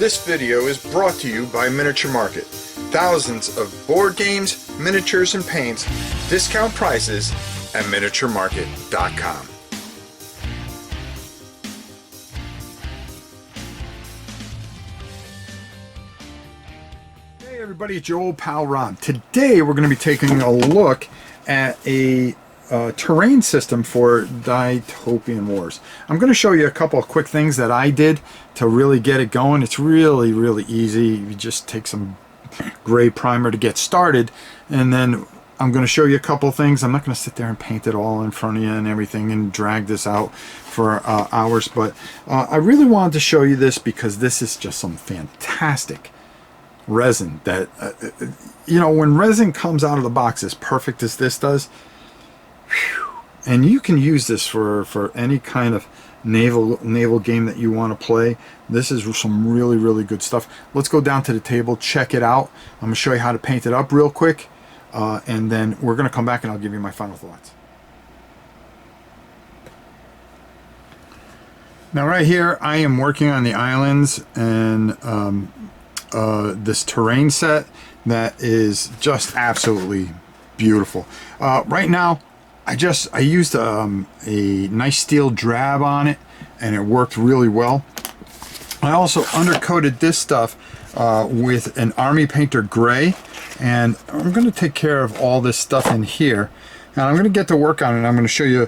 This video is brought to you by Miniature Market. Thousands of board games, miniatures, and paints, discount prices at miniaturemarket.com. Hey everybody, it's your old pal Rob. Today we're going to be taking a look at a terrain system for Dystopian Wars. I'm going to show you a couple of quick things that I did to really get it going. It's really easy. You just take some gray primer to get started, and then I'm going to show you a couple of things. I'm not going to sit there and paint it all in front of you and everything and drag this out for hours, but I really wanted to show you this because this is just some fantastic resin that you know, when resin comes out of the box as perfect as this does, and you can use this for any kind of naval game that you want to play. This is some really good stuff. Let's go down to the table, check it out. I'm going to show you how to paint it up real quick, and then we're going to come back and I'll give you my final thoughts. Now right here I am working on the islands and this terrain set that is just absolutely beautiful. Right now I used a nice steel drab on it, and it worked really well. I also undercoated this stuff with an Army Painter gray, and I'm going to take care of all this stuff in here. And I'm going to get to work on it. I'm going to show you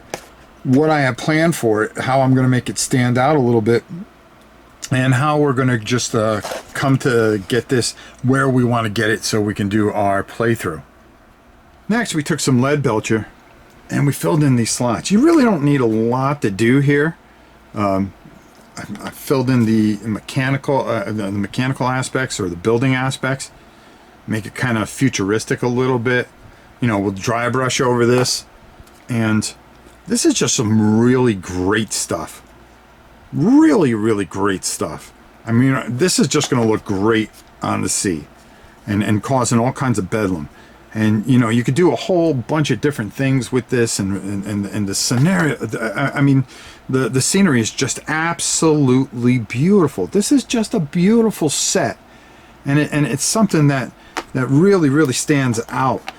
what I have planned for it, how I'm going to make it stand out a little bit, and how we're going to just come to get this where we want to get it so we can do our playthrough. Next, we took some lead belcher and we filled in these slots. You really don't need a lot to do here. I filled in the mechanical aspects, or the building aspects. Make it kind of futuristic a little bit. You know, we'll dry brush over this. And this is just some really great stuff. Really great stuff. I mean, this is just going to look great on the sea and causing all kinds of bedlam. And you know, you could do a whole bunch of different things with this, and the scenario, I mean, the scenery is just absolutely beautiful. This is just a beautiful set, and it's something that really stands out.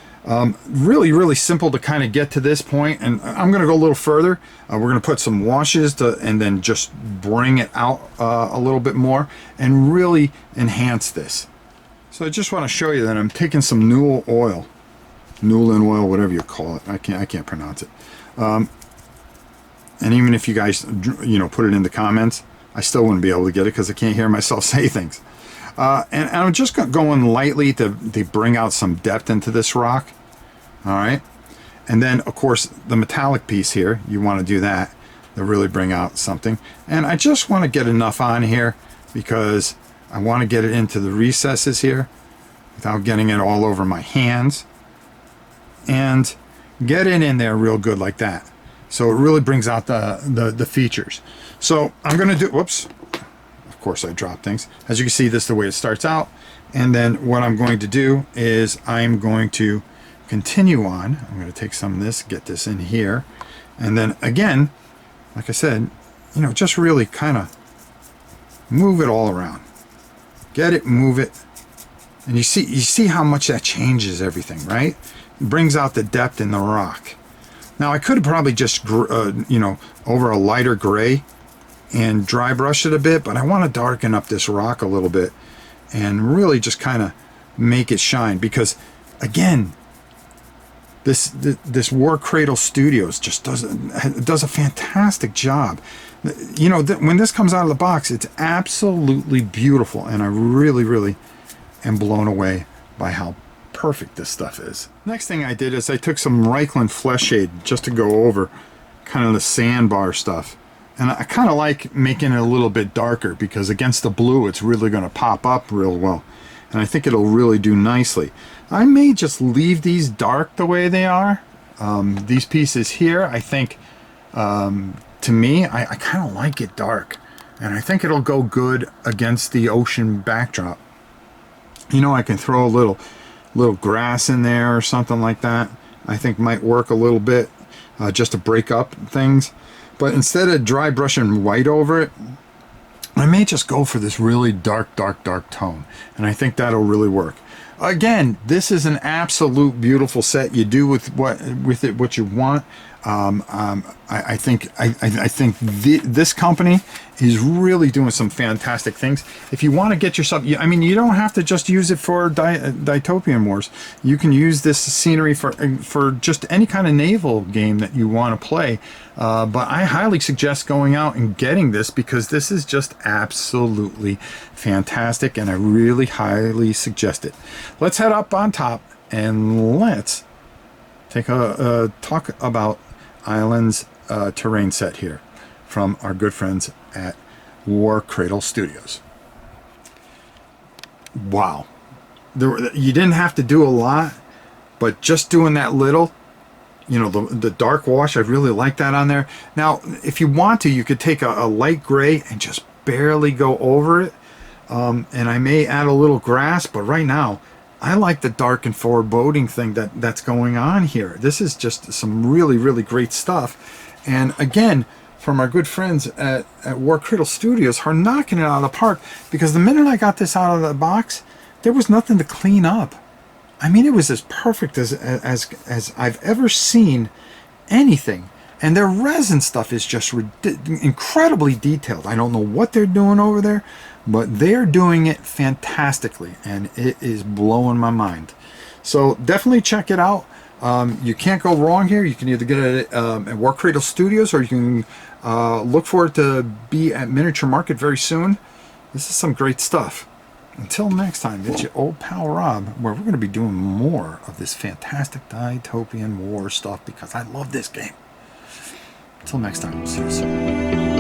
Really simple to kind of get to this point, and I'm going to go a little further. We're going to put some washes and then just bring it out a little bit more and really enhance this. So I just want to show you that I'm taking some Newell oil, whatever you call it. I can't pronounce it. And even if you guys, you know, put it in the comments, I still wouldn't be able to get it because I can't hear myself say things. And I'm just going lightly to bring out some depth into this rock. All right. And then, of course, the metallic piece here, you want to do that to really bring out something. And I just want to get enough on here because I want to get it into the recesses here without getting it all over my hands, and get it in there real good like that. So it really brings out the features. So I'm going to do, whoops, of course I dropped things. As you can see, this is the way it starts out. And then what I'm going to do is I'm going to continue on. I'm going to take some of this, get this in here. And then again, like I said, you know, just really kind of move it all around. Get it, move it, and you see how much that changes everything, right? It brings out the depth in the rock. Now I could have probably just you know, over a lighter gray and dry brush it a bit, but I want to darken up this rock a little bit and really just kind of make it shine, because again, this War Cradle Studios just does a fantastic job. You know, when this comes out of the box, it's absolutely beautiful, and I really am blown away by how perfect this stuff is. Next thing I did is I took some Reichland Flesh Shade just to go over kind of the sandbar stuff, and I kind of like making it a little bit darker because against the blue it's really going to pop up real well, and I think it'll really do nicely. I may just leave these dark the way they are. These pieces here, I think, to me, I kind of like it dark, and I think it'll go good against the ocean backdrop. You know, I can throw a little grass in there or something like that. I think might work a little bit, just to break up things. But instead of dry brushing white over it, I may just go for this really dark, dark, dark tone, and I think that'll really work. Again, this is an absolute beautiful set. You do with it what you want. I think this company is really doing some fantastic things. If you want to get yourself, I mean, you don't have to just use it for Dystopian Wars. You can use this scenery for just any kind of naval game that you want to play. But I highly suggest going out and getting this, because this is just absolutely fantastic, and I really highly suggest it. Let's head up on top and let's take a talk about Islands terrain set here from our good friends at War Cradle Studios. Wow. You didn't have to do a lot, but just doing that little, you know, the dark wash, I really like that on there. Now, if you want to, you could take a light gray and just barely go over it. And I may add a little grass, but right now, I like the dark and foreboding thing that's going on here. This is just some really, really great stuff. And again, from our good friends at War Cradle Studios, are knocking it out of the park, because the minute I got this out of the box, there was nothing to clean up. I mean, it was as perfect as I've ever seen anything. And their resin stuff is just incredibly detailed. I don't know what they're doing over there, but they're doing it fantastically, and it is blowing my mind. So definitely check it out. You can't go wrong here. You can either get it at War Cradle Studios, or you can look for it to be at Miniature Market very soon. This is some great stuff. Until next time, it's your old pal Rob, where we're going to be doing more of this fantastic Dystopian War stuff, because I love this game. Until next time, we'll see you soon.